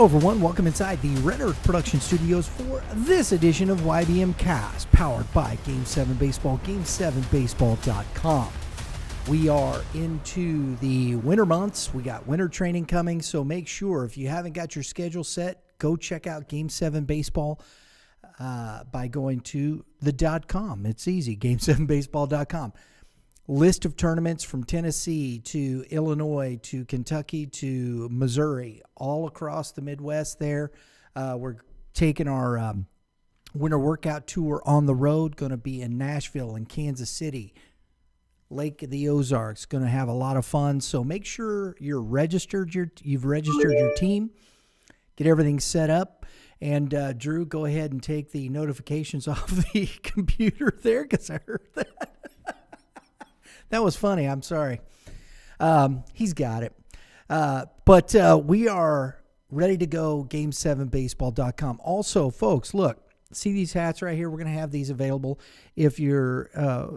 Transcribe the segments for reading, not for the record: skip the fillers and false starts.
Hello, everyone. Welcome inside the Red Earth Production Studios for this edition of YBMcast, powered by Game 7 Baseball, Game7Baseball.com. We are into the winter months. We got winter training coming, so make sure if you haven't got your schedule set, go check out Game 7 Baseball by going to the .com. It's easy, Game7Baseball.com. List of tournaments from Tennessee to Illinois to Kentucky to Missouri, all across the Midwest there. We're taking our winter workout tour on the road, going to be in Nashville and Kansas City. Lake of the Ozarks, going to have a lot of fun. So make sure you've registered your team, get everything set up. And Drew, go ahead and take the notifications off the computer there because I heard that. That was funny. I'm sorry. He's got it. But we are ready to go, Game7Baseball.com. Also, folks, look, see these hats right here? We're going to have these available. If you're,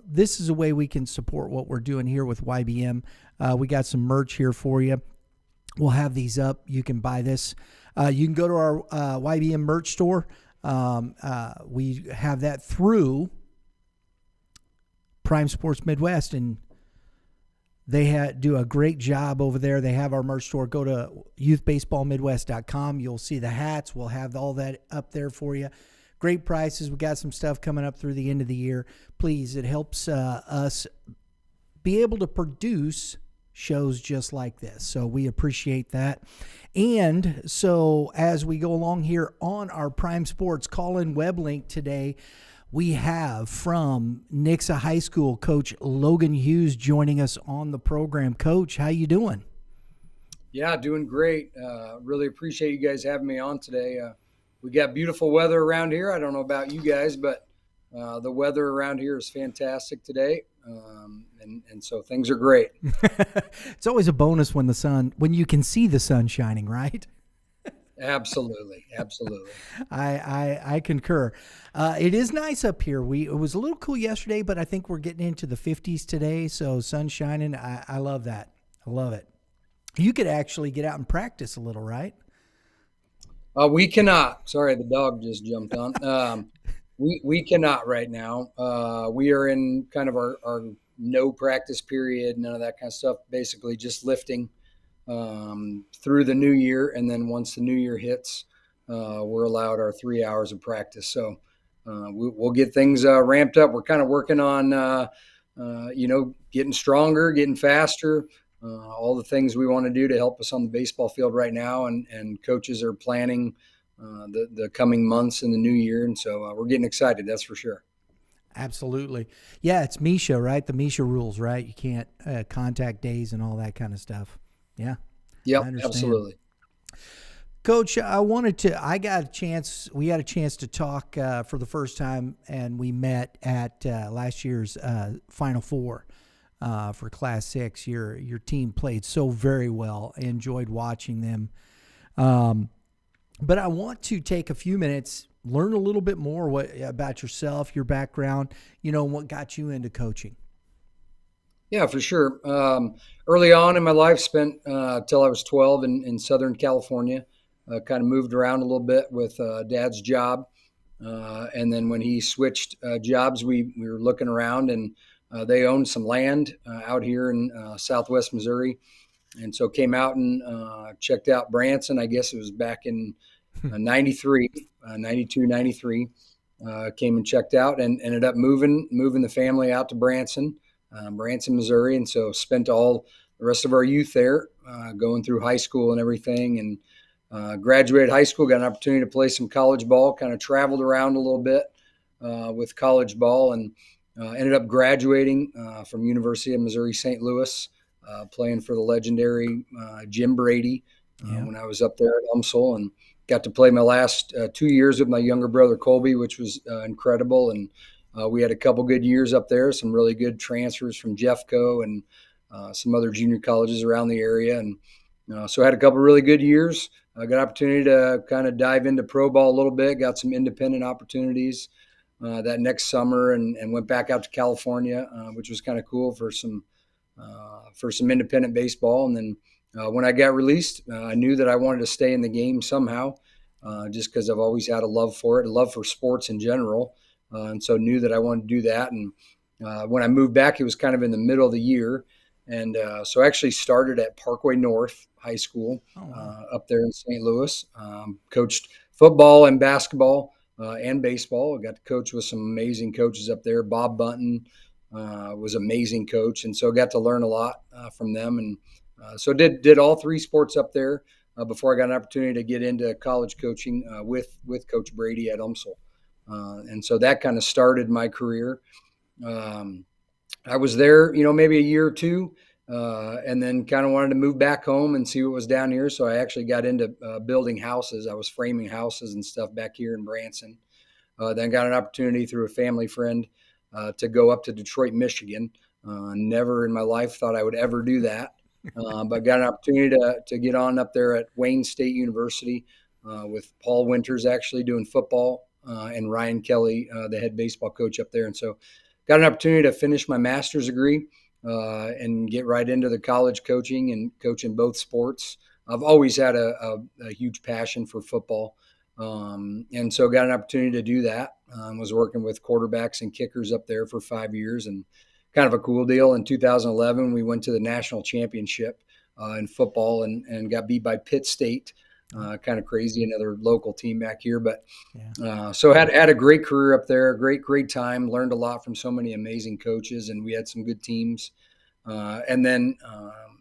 this is a way we can support what we're doing here with YBM. We got some merch here for you. We'll have these up. You can buy this. You can go to our YBM merch store. We have that through Prime Sports Midwest, and they do a great job over there. They have our merch store. Go to youthbaseballmidwest.com. You'll see the hats. We'll have all that up there for you. Great prices. We got some stuff coming up through the end of the year. Please, it helps us be able to produce shows just like this. So we appreciate that. And so as we go along here on our Prime Sports call-in web link today, we have from Nixa High School, Coach Logan Hughes joining us on the program. Coach, how you doing? Yeah, doing great. Really appreciate you guys having me on today. We got beautiful weather around here. I don't know about you guys, but the weather around here is fantastic today. And so things are great. It's always a bonus when you can see the sun shining, right? Absolutely. I concur. It is nice up here. It was a little cool yesterday, but I think we're getting into the 50s today. So sun shining. I love that. I love it. You could actually get out and practice a little, right? We cannot. Sorry, the dog just jumped on. We cannot right now. We are in kind of our no practice period, none of that kind of stuff. Basically just lifting through the new year, and then once the new year hits, we're allowed our 3 hours of practice. So we'll get things ramped up. We're kind of working on getting stronger, getting faster, all the things we want to do to help us on the baseball field right now, and coaches are planning the coming months in the new year, and so we're getting excited, that's for sure. Absolutely. Yeah, it's Misha, right? The Misha rules, right? You can't contact days and all that kind of stuff. Yeah. Yep, absolutely. Coach, we had a chance to talk for the first time, and we met at last year's Final Four for Class 6. Your team played so very well. I enjoyed watching them. But I want to take a few minutes, learn a little bit more about yourself, your background, what got you into coaching. Yeah, for sure. Early on in my life, spent till I was 12 in Southern California. Kind of moved around a little bit with Dad's job. And then when he switched jobs, we were looking around, and they owned some land out here in Southwest Missouri. And so came out and checked out Branson. I guess it was back in 92, 93. Came and checked out and ended up moving the family out to Branson, Missouri. And so spent all the rest of our youth there, going through high school and everything. And graduated high school, got an opportunity to play some college ball, kind of traveled around a little bit with college ball, and ended up graduating from University of Missouri St. Louis, playing for the legendary Jim Brady when I was up there at UMSL, and got to play my last 2 years with my younger brother Colby, which was incredible. And we had a couple good years up there, some really good transfers from Jeffco and some other junior colleges around the area. And so I had a couple really good years. I got an opportunity to kind of dive into pro ball a little bit, got some independent opportunities that next summer, and went back out to California, which was kind of cool for some independent baseball. And then when I got released, I knew that I wanted to stay in the game somehow, just because I've always had a love for it, a love for sports in general, and so knew that I wanted to do that. And when I moved back, it was kind of in the middle of the year, and so I actually started at Parkway North High School Oh, wow. up there in St. Louis. Coached football and basketball and baseball. I got to coach with some amazing coaches up there. Bob Bunton was an amazing coach, and so got to learn a lot from them. And so did all three sports up there before I got an opportunity to get into college coaching with Coach Brady at UMSL. And so that kind of started my career. Um, I was there, maybe a year or two, and then kind of wanted to move back home and see what was down here. So I actually got into building houses. I was framing houses and stuff back here in Branson. Then got an opportunity through a family friend to go up to Detroit, Michigan. Never in my life thought I would ever do that, but got an opportunity to get on up there at Wayne State University with Paul Winters actually doing football and Ryan Kelly, the head baseball coach up there. And so got an opportunity to finish my master's degree and get right into the college coaching and coaching both sports. I've always had a huge passion for football. And so got an opportunity to do that. Was working with quarterbacks and kickers up there for 5 years, and kind of a cool deal. In 2011, we went to the national championship in football and got beat by Pitt State. Kind of crazy, another local team back here. But so had a great career up there, great time. Learned a lot from so many amazing coaches, and we had some good teams. And then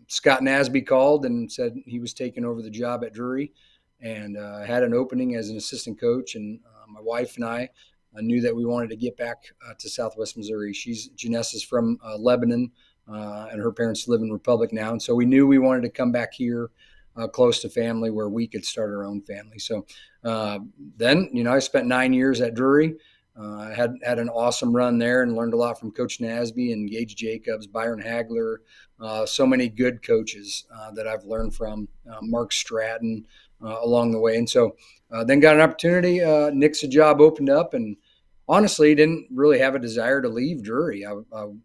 Scott Nasby called and said he was taking over the job at Drury, and had an opening as an assistant coach. And my wife and I knew that we wanted to get back to Southwest Missouri. Janessa's from Lebanon, and her parents live in Republic now. And so we knew we wanted to come back here close to family where we could start our own family. So then, I spent 9 years at Drury. Had an awesome run there and learned a lot from Coach Nasby and Gage Jacobs, Byron Hagler, so many good coaches that I've learned from, Mark Stratton along the way. And so then got an opportunity. Nixa job opened up, and honestly didn't really have a desire to leave Drury. I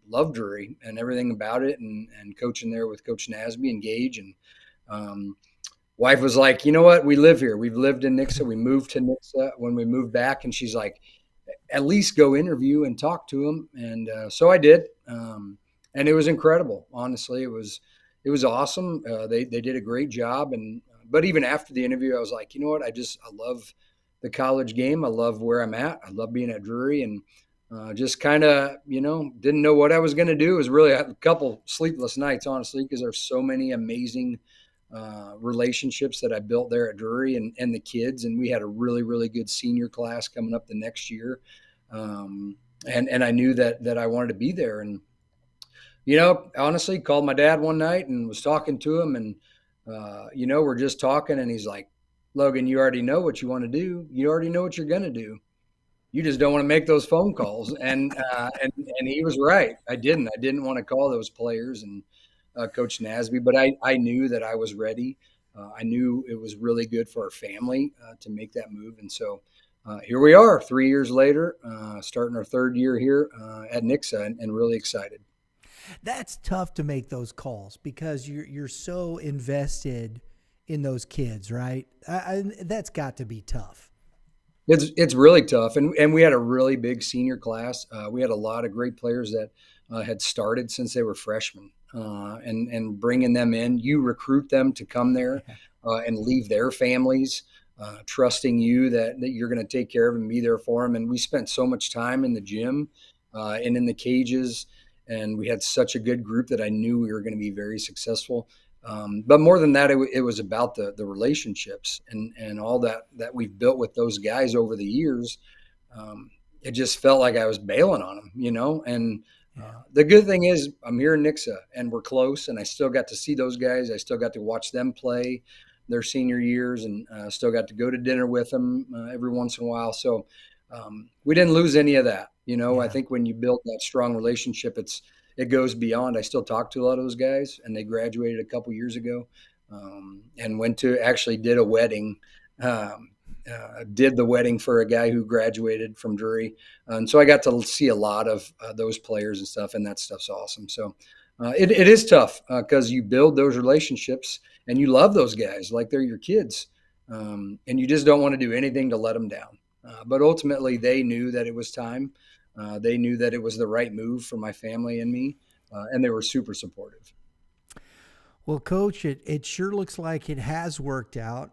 love Drury and everything about it, and coaching there with Coach Nasby and Gage. And wife was like, you know what? We live here. We've lived in Nixa. We moved to Nixa when we moved back. And she's like, at least go interview and talk to him. And so I did. And it was incredible. Honestly, it was awesome. They did a great job. But even after the interview, I was like, you know what? I love the college game. I love where I'm at. I love being at Drury, and just kind of, didn't know what I was going to do. It was really a couple sleepless nights, honestly, because there's so many amazing relationships that I built there at Drury and the kids. And we had a really, really good senior class coming up the next year. And I knew that I wanted to be there. And, honestly called my dad one night and was talking to him, and, we're just talking, and he's like, Logan, you already know what you want to do. You already know what you're going to do. You just don't want to make those phone calls. And he was right. I didn't want to call those players and Coach Nasby, but I knew that I was ready. I knew it was really good for our family to make that move. And so here we are 3 years later, starting our third year here at Nixa, and really excited. That's tough to make those calls because you're so invested in those kids, right? That's got to be tough. It's really tough, and we had a really big senior class. We had a lot of great players that had started since they were freshmen, and bringing them in. You recruit them to come there and leave their families, trusting you that you're going to take care of them and be there for them. And we spent so much time in the gym and in the cages, and we had such a good group that I knew we were going to be very successful. But more than that, it was about the relationships and all that we've built with those guys over the years. It just felt like I was bailing on them, and the good thing is I'm here in Nixa and we're close, and I still got to see those guys. I still got to watch them play their senior years, and still got to go to dinner with them every once in a while. So we didn't lose any of that. I think when you build that strong relationship, it goes beyond. I still talk to a lot of those guys, and they graduated a couple years ago, and did a wedding, did the wedding for a guy who graduated from Drury. And so I got to see a lot of those players and stuff, and that stuff's awesome. So It is tough because you build those relationships and you love those guys like they're your kids, and you just don't want to do anything to let them down. But ultimately, they knew that it was time. They knew that it was the right move for my family and me, and they were super supportive. Well, Coach, it sure looks like it has worked out.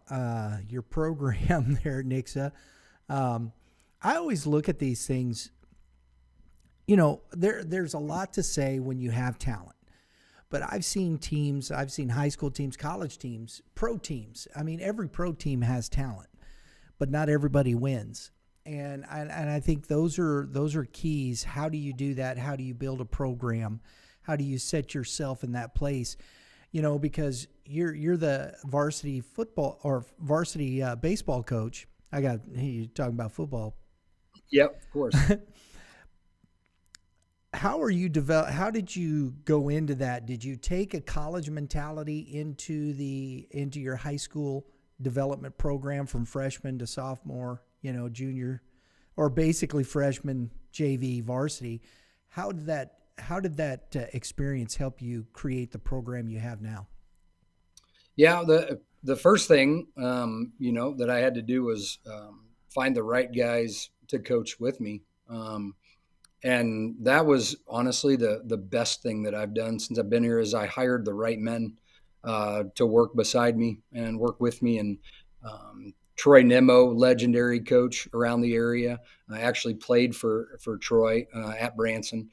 Your program there, Nixa. Um, I always look at these things. There's a lot to say when you have talent. But I've seen teams, I've seen high school teams, college teams, pro teams. I mean, every pro team has talent, but not everybody wins. And I think those are keys. How do you do that? How do you build a program? How do you set yourself in that place? Because you're the varsity football or varsity baseball coach. You're talking about football. Yep, of course. How did you go into that? Did you take a college mentality into your high school development program from freshman to sophomore, junior, or basically freshman, JV, varsity? How did that experience help you create the program you have now? Yeah, the first thing that I had to do was find the right guys to coach with me. And that was honestly the best thing that I've done since I've been here is I hired the right men to work beside me and work with me. And Troy Nemo, legendary coach around the area, I actually played for Troy at Branson.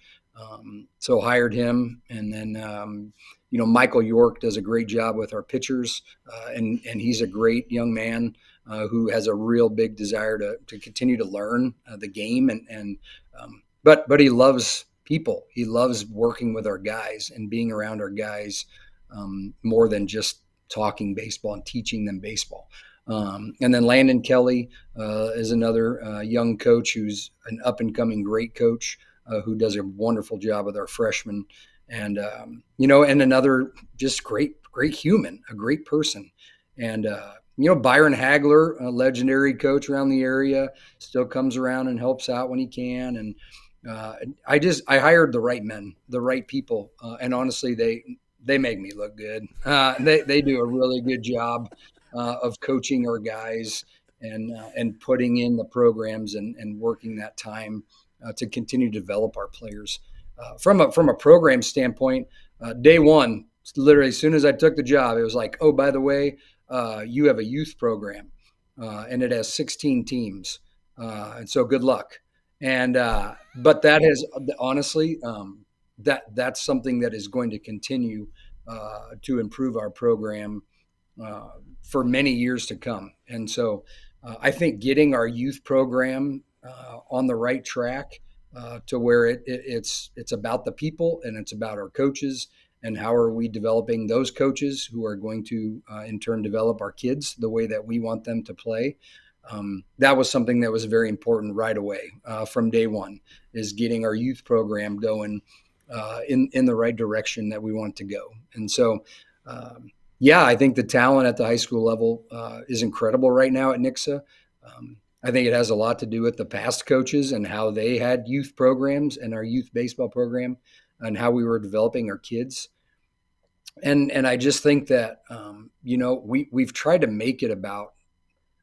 So hired him, and then Michael York does a great job with our pitchers, and he's a great young man who has a real big desire to continue to learn the game, but he loves people. He loves working with our guys and being around our guys more than just talking baseball and teaching them baseball. And then Landon Kelly is another young coach who's an up and coming great coach who does a wonderful job with our freshmen, and and another just great human, a great person, and Byron Hagler, a legendary coach around the area, still comes around and helps out when he can, and I hired the right men, the right people, and honestly, they make me look good. They do a really good job of coaching our guys and putting in the programs and working that time to continue to develop our players. From a program standpoint, day one, literally as soon as I took the job, it was like, oh, by the way, you have a youth program, and it has 16 teams, and so good luck. And but that has honestly that's something that is going to continue to improve our program uh, for many years to come. And so I think getting our youth program on the right track to where it's about the people and it's about our coaches and how are we developing those coaches who are going to in turn develop our kids the way that we want them to play. That was something that was very important right away from day one, is getting our youth program going in the right direction that we want to go. And so, yeah, I think the talent at the high school level is incredible right now at Nixa. I think it has a lot to do with the past coaches and how they had youth programs and our youth baseball program and how we were developing our kids. And I just think that we've tried to make it about,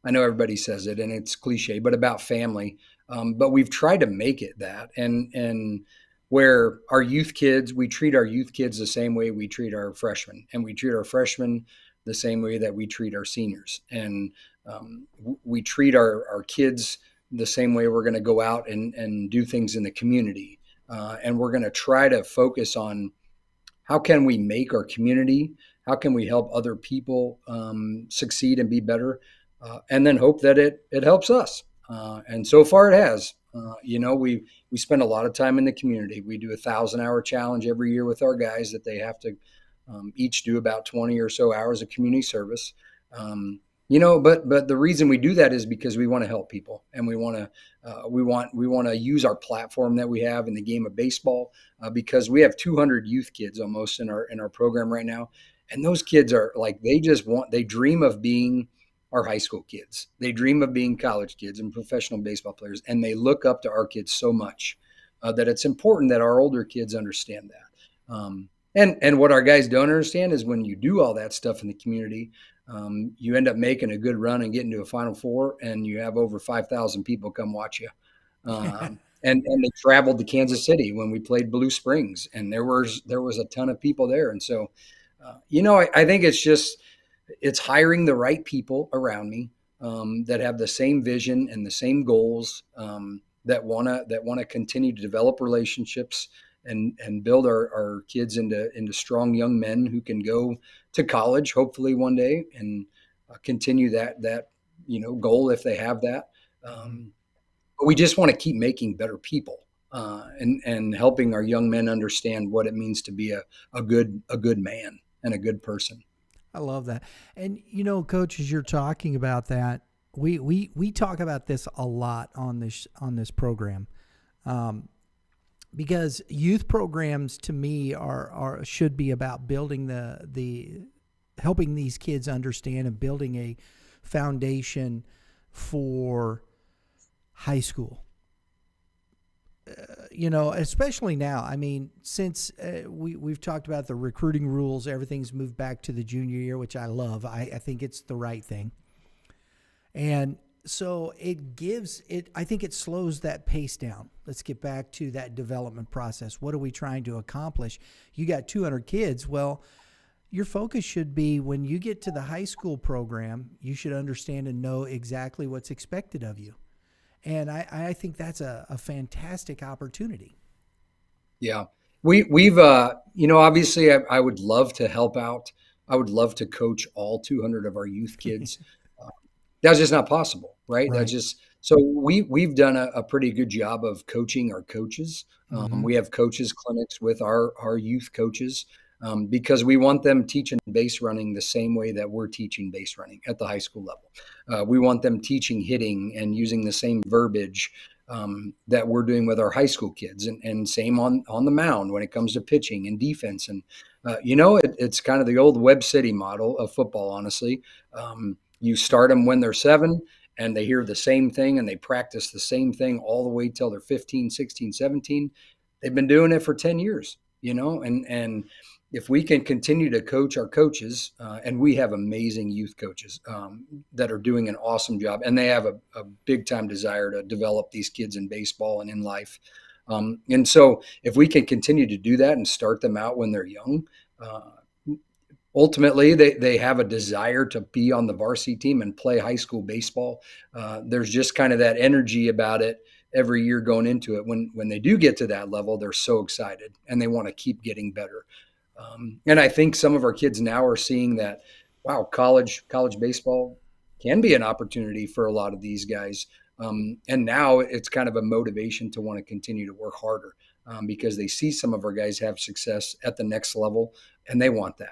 I know everybody says it and it's cliche, but about family. But we've tried to make it that, and where our youth kids, we treat our youth kids the same way we treat our freshmen, and we treat our freshmen the same way that we treat our seniors, and we treat our kids the same way we're going to go out and do things in the community, and we're going to try to focus on how can we make our community, how can we help other people succeed and be better, and then hope that it helps us. And so far it has. We spend a lot of time in the community. We do 1,000-hour challenge every year with our guys that they have to each do about 20 or so hours of community service. But the reason we do that is because we want to help people, and we want to use our platform that we have in the game of baseball, because we have 200 youth kids almost in our program right now, and those kids are like, they dream of being our high school kids. They dream of being college kids and professional baseball players, and they look up to our kids so much that it's important that our older kids understand that. And what our guys don't understand is when you do all that stuff in the community, you end up making a good run and getting to a Final Four, and you have over 5,000 people come watch you. And they traveled to Kansas City when we played Blue Springs, and there was a ton of people there. And so, I think it's hiring the right people around me that have the same vision and the same goals, that wanna continue to develop relationships and build our kids into strong young men who can go to college hopefully one day and continue that goal if they have that. Um, but we just want to keep making better people, and helping our young men understand what it means to be a good man and a good person. I love that. And coach, as you're talking about that, we talk about this a lot on this program. Um, because youth programs to me are should be about building the helping these kids understand and building a foundation for high school. Especially now. I mean, since we've talked about the recruiting rules, everything's moved back to the junior year, which I love. I think it's the right thing. And so I think it slows that pace down. Let's get back to that development process. What are we trying to accomplish? You got 200 kids. Well, your focus should be when you get to the high school program, you should understand and know exactly what's expected of you. And I think that's a fantastic opportunity. Yeah, we've obviously I would love to help out. I would love to coach all 200 of our youth kids. That's just not possible, right? That's Right. just so we've done a pretty good job of coaching our coaches. Mm-hmm. We have coaches clinics with our youth coaches, because we want them teaching base running the same way that we're teaching base running at the high school level. We want them teaching hitting and using the same verbiage that we're doing with our high school kids, and same on the mound when it comes to pitching and defense. And it's kind of the old Web City model of football, honestly. You start them when they're 7, and they hear the same thing and they practice the same thing all the way till they're 15, 16, 17. They've been doing it for 10 years, and if we can continue to coach our coaches, and we have amazing youth coaches that are doing an awesome job, and they have a big time desire to develop these kids in baseball and in life. And so if we can continue to do that and start them out when they're young, uh, ultimately they have a desire to be on the varsity team and play high school baseball. There's just kind of that energy about it every year going into it. When they do get to that level, they're so excited and they want to keep getting better. And I think some of our kids now are seeing that, wow, college baseball can be an opportunity for a lot of these guys. And now it's kind of a motivation to want to continue to work harder, because they see some of our guys have success at the next level, and they want that.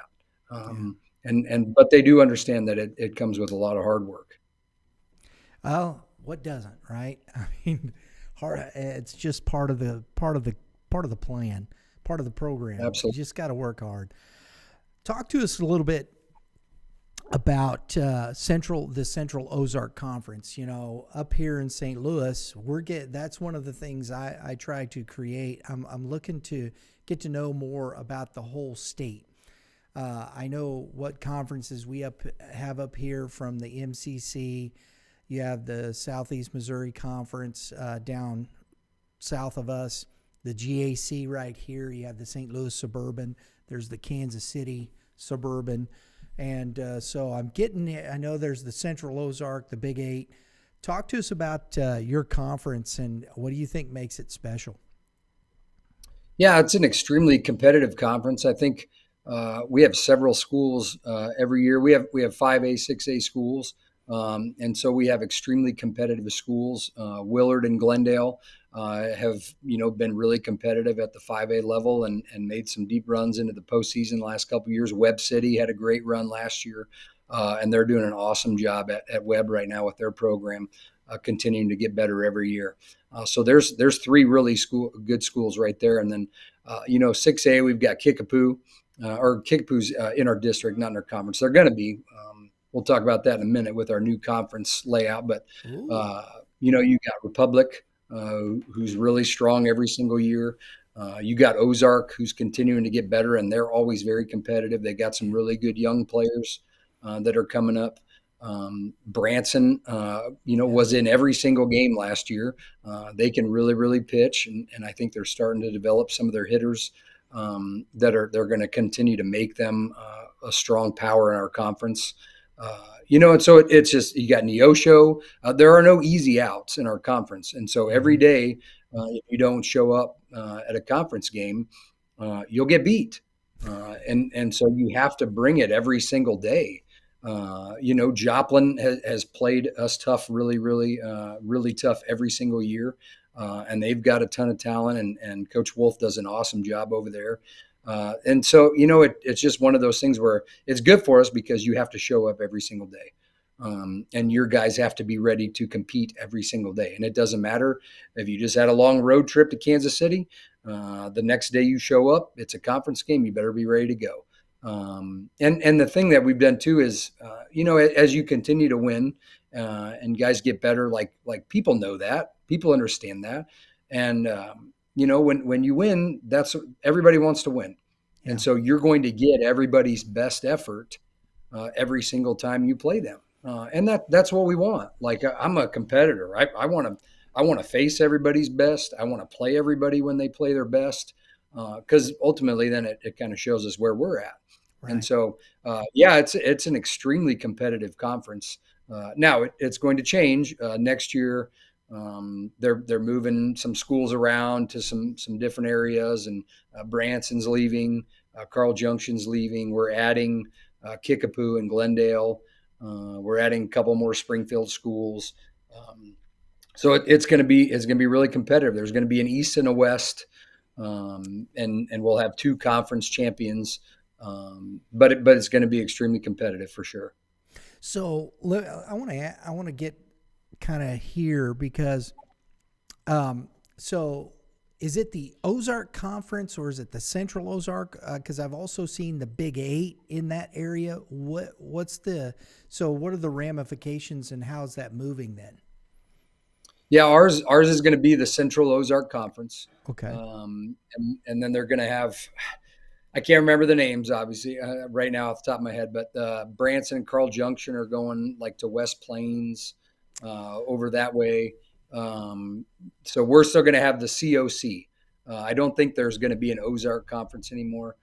Yeah. And but they do understand that it comes with a lot of hard work. Well, what doesn't, right? I mean, it's just part of the plan, part of the program. You Absolutely. just got to work hard. Talk to us a little bit about the Central Ozark Conference. Up here in St. Louis, that's one of the things I try to create. I'm looking to get to know more about the whole state. I know what conferences we have up here from the MCC. You have the Southeast Missouri Conference down south of us, the GAC right here. You have the St. Louis Suburban. There's the Kansas City Suburban. And so I know there's the Central Ozark, the Big Eight. Talk to us about your conference and what do you think makes it special? Yeah, it's an extremely competitive conference. I think we have several schools every year. We have 5A, 6A schools, and so we have extremely competitive schools. Willard and Glendale have been really competitive at the 5A level, and made some deep runs into the postseason the last couple of years. Webb City had a great run last year, and they're doing an awesome job at Webb right now with their program, continuing to get better every year. So there's three really good schools right there, and then 6A we've got Kickapoo, or Kickapoo's in our district, not in our conference. They're going to be. We'll talk about that in a minute with our new conference layout, but Ooh. you got Republic, who's really strong every single year. You got Ozark, who's continuing to get better, and they're always very competitive. They got some really good young players that are coming up. Branson, was in every single game last year. They can really, really pitch, and I think they're starting to develop some of their hitters they're going to continue to make them a strong power in our conference. And so it's just you got Neosho. There are no easy outs in our conference, and so every day if you don't show up at a conference game, you'll get beat, and so you have to bring it every single day. Joplin has played us tough, really, really, really tough every single year. And they've got a ton of talent, and Coach Wolf does an awesome job over there. And so, it's just one of those things where it's good for us because you have to show up every single day. And your guys have to be ready to compete every single day. And it doesn't matter if you just had a long road trip to Kansas City. The next day you show up, it's a conference game. You better be ready to go. And the thing that we've done too is, as you continue to win and guys get better, like people know that, people understand that. And, when you win, that's everybody wants to win. Yeah. And so you're going to get everybody's best effort every single time you play them. And that's what we want. Like I'm a competitor. I want to face everybody's best. I want to play everybody when they play their best. Because ultimately then it kind of shows us where we're at. Right. And so, it's an extremely competitive conference. Now it's going to change next year. They're moving some schools around to some different areas, and Branson's leaving, Carl Junction's leaving. We're adding Kickapoo and Glendale. We're adding a couple more Springfield schools. So it's going to be really competitive. There's going to be an East and a West, and we'll have 2 conference champions. But it's going to be extremely competitive for sure. So I want to get kind of here because, so is it the Ozark Conference or is it the Central Ozark? Because I've also seen the Big 8 in that area. What are the ramifications and how's that moving then? Yeah, ours is going to be the Central Ozark Conference. Okay. And then they're going to have, I can't remember the names, obviously, right now off the top of my head, but Branson and Carl Junction are going like to West Plains over that way. So we're still going to have the COC. I don't think there's going to be an Ozark Conference anymore.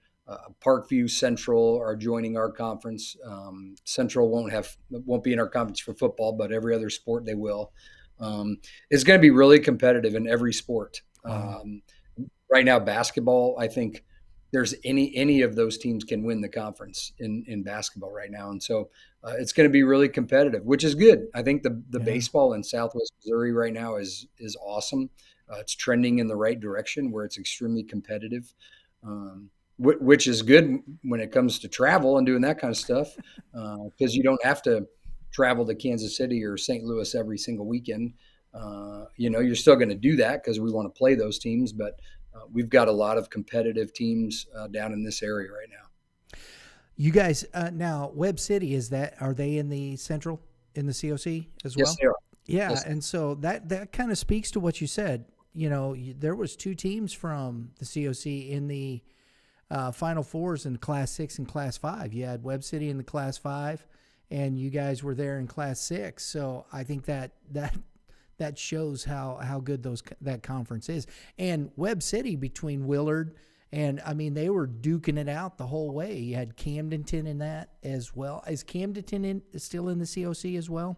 Parkview Central are joining our conference. Central won't be in our conference for football, but every other sport they will. It's going to be really competitive in every sport. Right now, basketball, I think there's any of those teams can win the conference in basketball right now. And so it's going to be really competitive, which is good. I think the baseball in Southwest Missouri right now is awesome. It's trending in the right direction where it's extremely competitive, which is good when it comes to travel and doing that kind of stuff, because you don't have to travel to Kansas City or St. Louis every single weekend. You're still going to do that because we want to play those teams, but we've got a lot of competitive teams down in this area right now. You guys, now Webb City, are they in the Central, in the COC as well? Yes, they are. Yeah, yes. And so that kind of speaks to what you said. There was 2 teams from the COC in the Final Fours in Class 6 and Class 5. You had Webb City in the Class 5, and you guys were there in Class 6. So I think that shows how good that conference is. And Webb City between Willard and, they were duking it out the whole way. You had Camdenton in that as well. Is Camdenton still in the COC as well?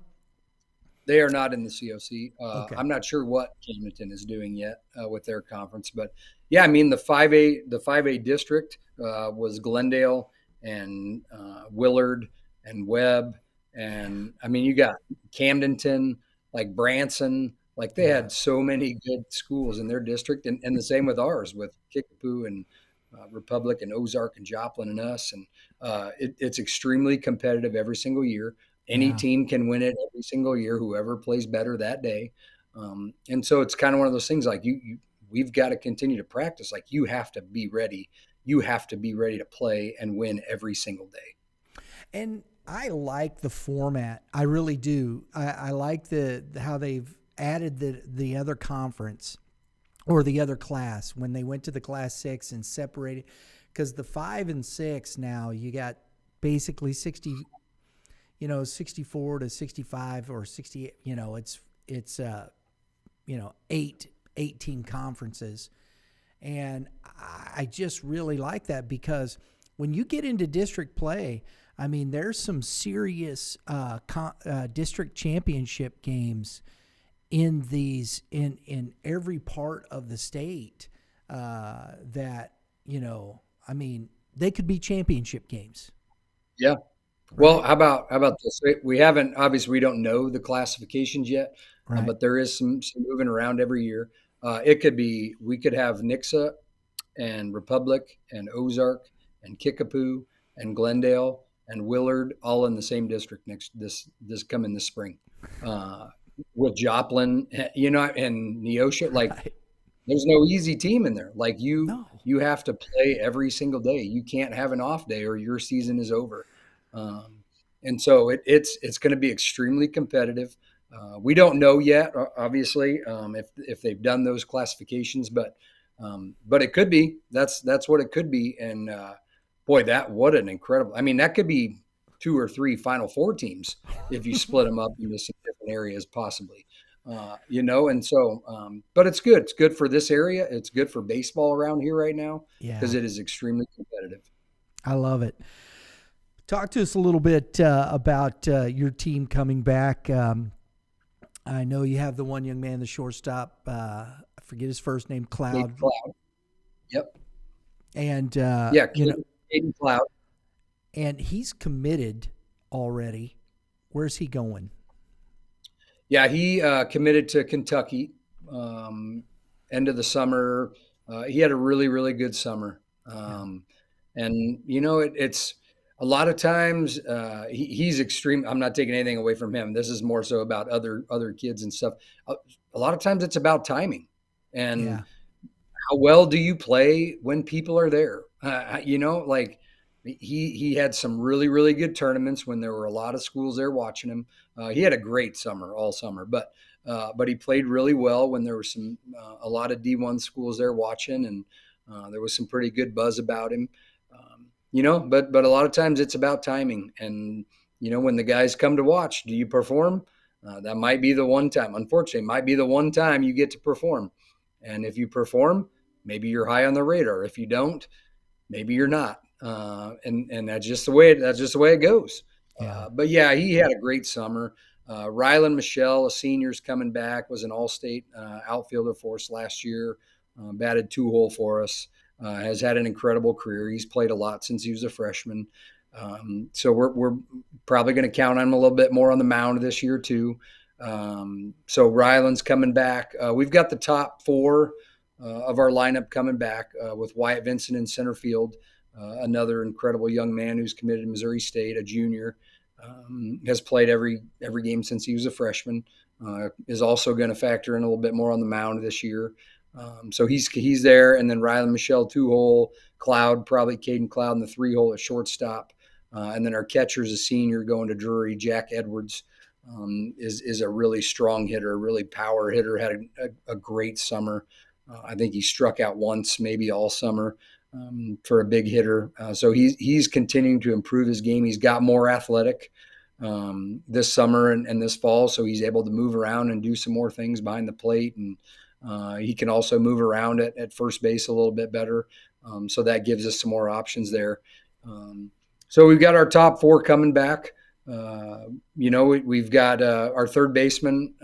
They are not in the COC. Okay. I'm not sure what Camdenton is doing yet with their conference, but yeah, the 5A district was Glendale and Willard and Webb, and you got Camdenton, like Branson, like they had so many good schools in their district, and the same with ours, with Kickapoo and Republic and Ozark and Joplin and us, and it's extremely competitive every single year. Any team can win it every single year, whoever plays better that day. And so it's kind of one of those things like we've got to continue to practice. Like you have to be ready. You have to be ready to play and win every single day. And I like the format. I really do. I like how they've added the other conference or the other class when they went to the class 6 and separated, because the 5 and 6 now you got basically 60, 64 to 65 or 60, it's 8 team conferences. And I just really like that, because when you get into district play, I mean, there's some serious district championship games in these in every part of the state that I mean, they could be championship games. Yeah. Well, Right. how about this? We haven't, obviously we don't know the classifications yet, Right. but there is some moving around every year. It could be we could have Nixa and Republic and Ozark and Kickapoo and Glendale and Willard all in the same district this coming this spring. Uh, with Joplin, and Neosho, like Right. there's no easy team in there. Like you No. you have to play every single day. You can't have an off day or your season is over. Um, and so it's going to be extremely competitive. We don't know yet, obviously, if they've done those classifications, but it could be. That's what it could be. And boy, what an incredible! I mean, that could be 2 or 3 Final Four teams if you split them up into some different areas, possibly. And so, but it's good. It's good for this area. It's good for baseball around here right now because Yeah, it is extremely competitive. I love it. Talk to us a little bit about your team coming back. I know you have the one young man, the shortstop. I forget his first name, Caden Cloud, Cloud. Yep. and Yeah. Caden Cloud. and he's committed already. Where's he going? Yeah. He committed to Kentucky end of the summer. He had a really, really good summer. Yeah, And, it's a lot of times he's extreme. I'm not taking anything away from him. This is more so about other kids and stuff. A lot of times it's about timing and yeah, how well do you play when people are there? Like he had some really really good tournaments when there were a lot of schools there watching him. He had a great summer all summer, but he played really well when there were a lot of D1 schools there watching, and there was some pretty good buzz about him. But a lot of times it's about timing, and when the guys come to watch, do you perform? That might be the one time. Unfortunately, it might be the one time you get to perform. And if you perform, maybe you're high on the radar. If you don't, maybe you're not. And that's just the way it goes. yeah. But yeah, he had a great summer. Rylan Michelle, a senior's coming back, was an all-state outfielder for us last year. Batted 2-hole for us. Has had an incredible career. He's played a lot since he was a freshman. So we're probably going to count on him a little bit more on the mound this year too. So Ryland's coming back. We've got the top 4 of our lineup coming back with Wyatt Vincent in center field, another incredible young man who's committed to Missouri State, a junior, has played every game since he was a freshman. Is also going to factor in a little bit more on the mound this year. So he's there, and then Ryland Michelle 2-hole, Cloud, probably Caden Cloud in the 3-hole at shortstop, and then our catcher's a senior going to Drury, Jack Edwards. Is a really strong hitter, a really power hitter, had a great summer. I think he struck out once, maybe all summer, for a big hitter. So he's continuing to improve his game. He's got more athletic this summer and this fall, so he's able to move around and do some more things behind the plate, and he can also move around at first base a little bit better. So that gives us some more options there. So we've got our top 4 coming back. We've got our third baseman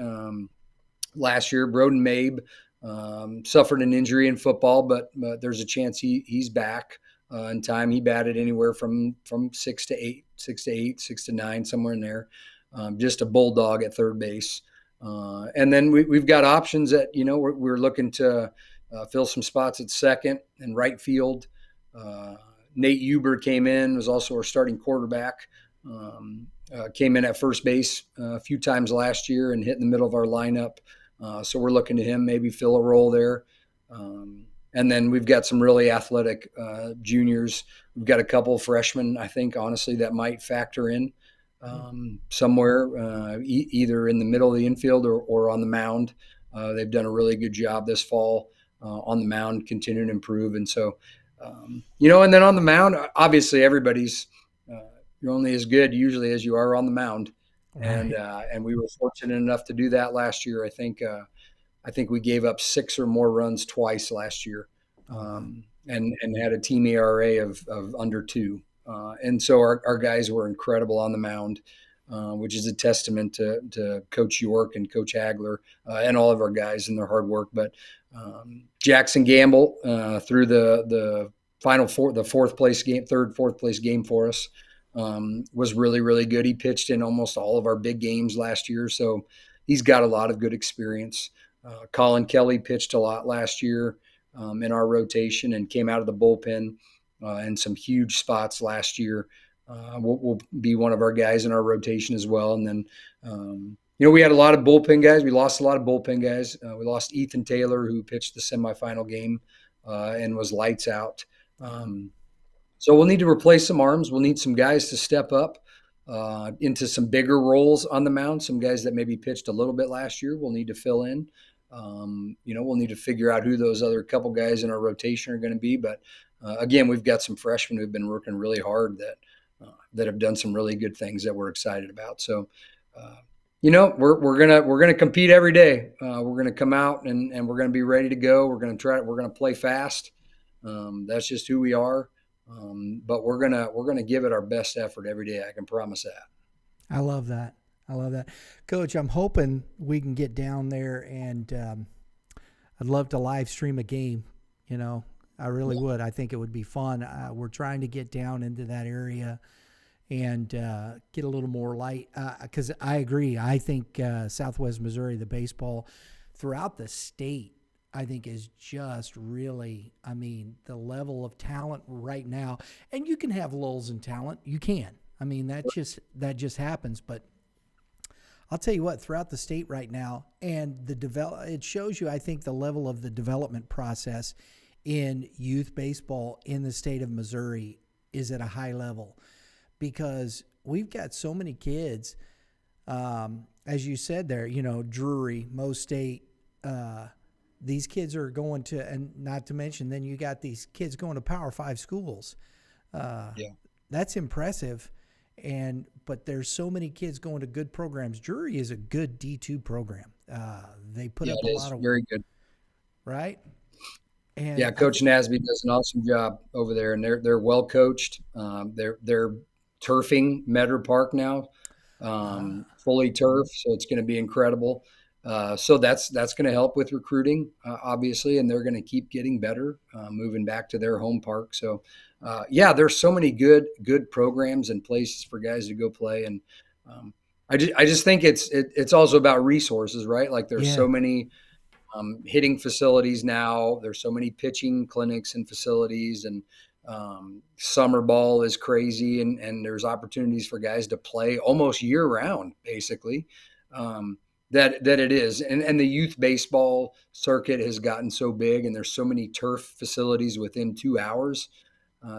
last year, Broden Mabe, suffered an injury in football, but there's a chance he's back in time. He batted anywhere from 6 to 8, 6 to 9, somewhere in there. Just a bulldog at third base. And then we've got options that, we're looking to fill some spots at second and right field. Nate Huber came in, was also our starting quarterback. Came in at first base a few times last year and hit in the middle of our lineup. So we're looking to him maybe fill a role there. And then we've got some really athletic juniors. We've got a couple of freshmen, I think, honestly, that might factor in somewhere, either in the middle of the infield or on the mound. They've done a really good job this fall. on the mound, continue to improve. And so, and then on the mound, obviously everybody's you're only as good usually as you are on the mound. Right. And we were fortunate enough to do that last year. I think we gave up 6 or more runs twice last year, and had a team ERA of under 2. And so our guys were incredible on the mound, which is a testament to Coach York and Coach Hagler and all of our guys and their hard work. But Jackson Gamble through the final fourth place game for us was really, really good. He pitched in almost all of our big games last year, so he's got a lot of good experience. Colin Kelly pitched a lot last year in our rotation and came out of the bullpen in some huge spots last year. Will be one of our guys in our rotation as well. And then, we had a lot of bullpen guys. We lost a lot of bullpen guys. We lost Ethan Taylor, who pitched the semifinal game and was lights out. So we'll need to replace some arms. We'll need some guys to step up into some bigger roles on the mound. Some guys that maybe pitched a little bit last year we'll need to fill in. We'll need to figure out who those other couple guys in our rotation are going to be. But again, we've got some freshmen who've been working really hard that have done some really good things that we're excited about. So, we're gonna compete every day. We're gonna come out and we're gonna be ready to go. We're gonna play fast. That's just who we are. But we're gonna give it our best effort every day. I can promise that. I love that. Coach, I'm hoping we can get down there, and I'd love to live stream a game. I really would. I think it would be fun. We're trying to get down into that area and get a little more light, because I agree. I think Southwest Missouri, the baseball throughout the state, I think is just really, the level of talent right now. And you can have lulls in talent. You can. That just happens. But I'll tell you what, throughout the state right now, and it shows you, I think, the level of the development process in youth baseball in the state of Missouri is at a high level, because we've got so many kids, as you said there, Drury, Mo State, these kids are going to, and not to mention, then you got these kids going to Power 5 schools. That's impressive. But there's so many kids going to good programs. Drury is a good D2 program. They put up a lot of very good, right? And Coach Nasby does an awesome job over there, and they're well coached. They're turfing Metter Park now, fully turf, so it's going to be incredible. So that's going to help with recruiting, obviously, and they're going to keep getting better, moving back to their home park. So, there's so many good programs and places for guys to go play, and I just think it's also about resources, right? Like there's so many hitting facilities now. There's so many pitching clinics and facilities, and summer ball is crazy, and there's opportunities for guys to play almost year round, basically. That it is. And the youth baseball circuit has gotten so big, and there's so many turf facilities within 2 hours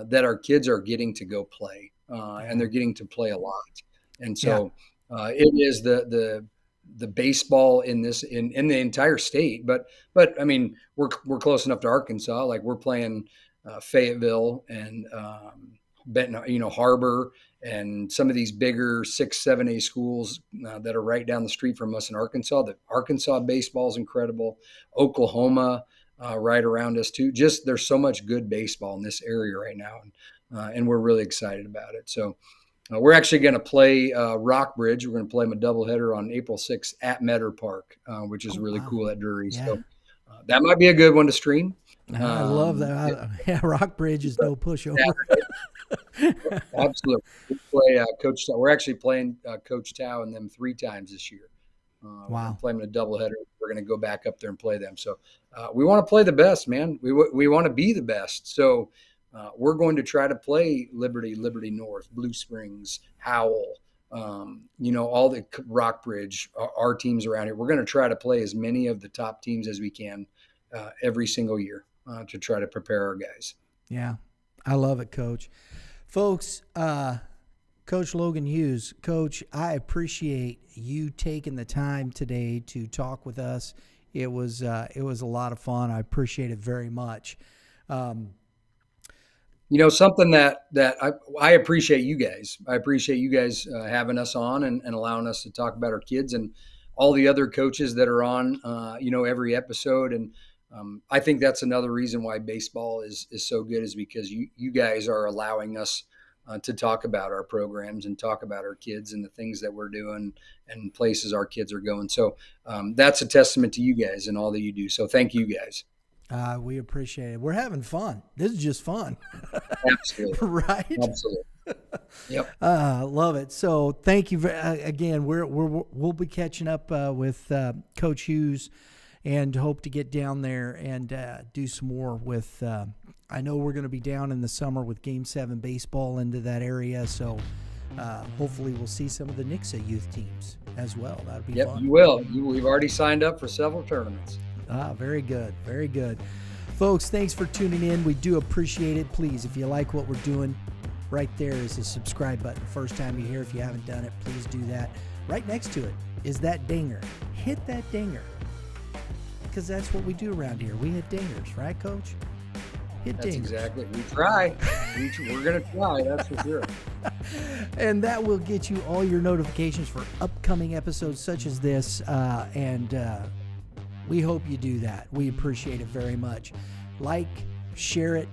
that our kids are getting to go play, and they're getting to play a lot. And so it is the baseball in the entire state. But we're close enough to Arkansas. Like we're playing Fayetteville and Benton, Harbor, and some of these bigger 6, 7A schools that are right down the street from us in Arkansas. The Arkansas baseball is incredible. Oklahoma, right around us too. Just there's so much good baseball in this area right now, and we're really excited about it. So we're actually going to play Rockbridge. We're going to play them a doubleheader on April 6th at Metter Park, which is really cool at Drury. Yeah. So that might be a good one to stream. I love that. Rockbridge is no pushover. Absolutely. We play Coach Tao. We're actually playing Coach Tao and them 3 times this year. We're playing a doubleheader. We're going to go back up there and play them. So we want to play the best, man. We want to be the best. So we're going to try to play Liberty North, Blue Springs, Howell, all the Rockbridge, our teams around here. We're going to try to play as many of the top teams as we can every single year to try to prepare our guys. Yeah, I love it, Coach. Folks, Coach Logan Hughes. Coach, I appreciate you taking the time today to talk with us It was a lot of fun. I appreciate it very much. Something that I appreciate you guys. I appreciate you guys having us on and allowing us to talk about our kids and all the other coaches that are on, every episode. And I think that's another reason why baseball is so good, is because you guys are allowing us to talk about our programs and talk about our kids and the things that we're doing and places our kids are going. So that's a testament to you guys and all that you do. So thank you guys. We appreciate it. We're having fun. This is just fun. Absolutely. Right? Absolutely. Yep. Love it. So thank you again. We'll be catching up with Coach Hughes, and hope to get down there and do some more with. I know we're going to be down in the summer with Game 7 baseball into that area, so hopefully we'll see some of the Nixa youth teams as well. That'll be fun. You will. We've already signed up for several tournaments. Very good. Very good. Folks, thanks for tuning in. We do appreciate it. Please, if you like what we're doing, right there is a subscribe button. First time you're here, if you haven't done it, please do that. Right next to it is that dinger. Hit that dinger, because that's what we do around here. We hit dingers, right, Coach? Hit That's dingers. Exactly. We try. We're going to try, that's for sure. And that will get you all your notifications for upcoming episodes such as this, and we hope you do that. We appreciate it very much. Like, share it,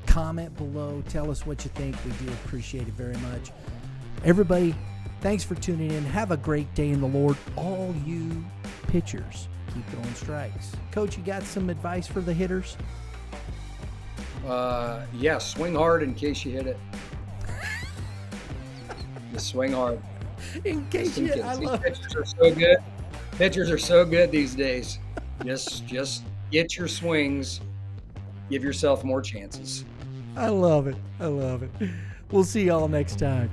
comment below, tell us what you think. We do appreciate it very much. Everybody, thanks for tuning in. Have a great day in the Lord. All you pitchers, keep throwing strikes. Coach, you got some advice for the hitters? Yeah, swing hard in case you hit it. Just swing hard. In case you, I love it. Pitchers are so good. Pitchers are so good these days. Just get your swings. Give yourself more chances. I love it. We'll see y'all next time.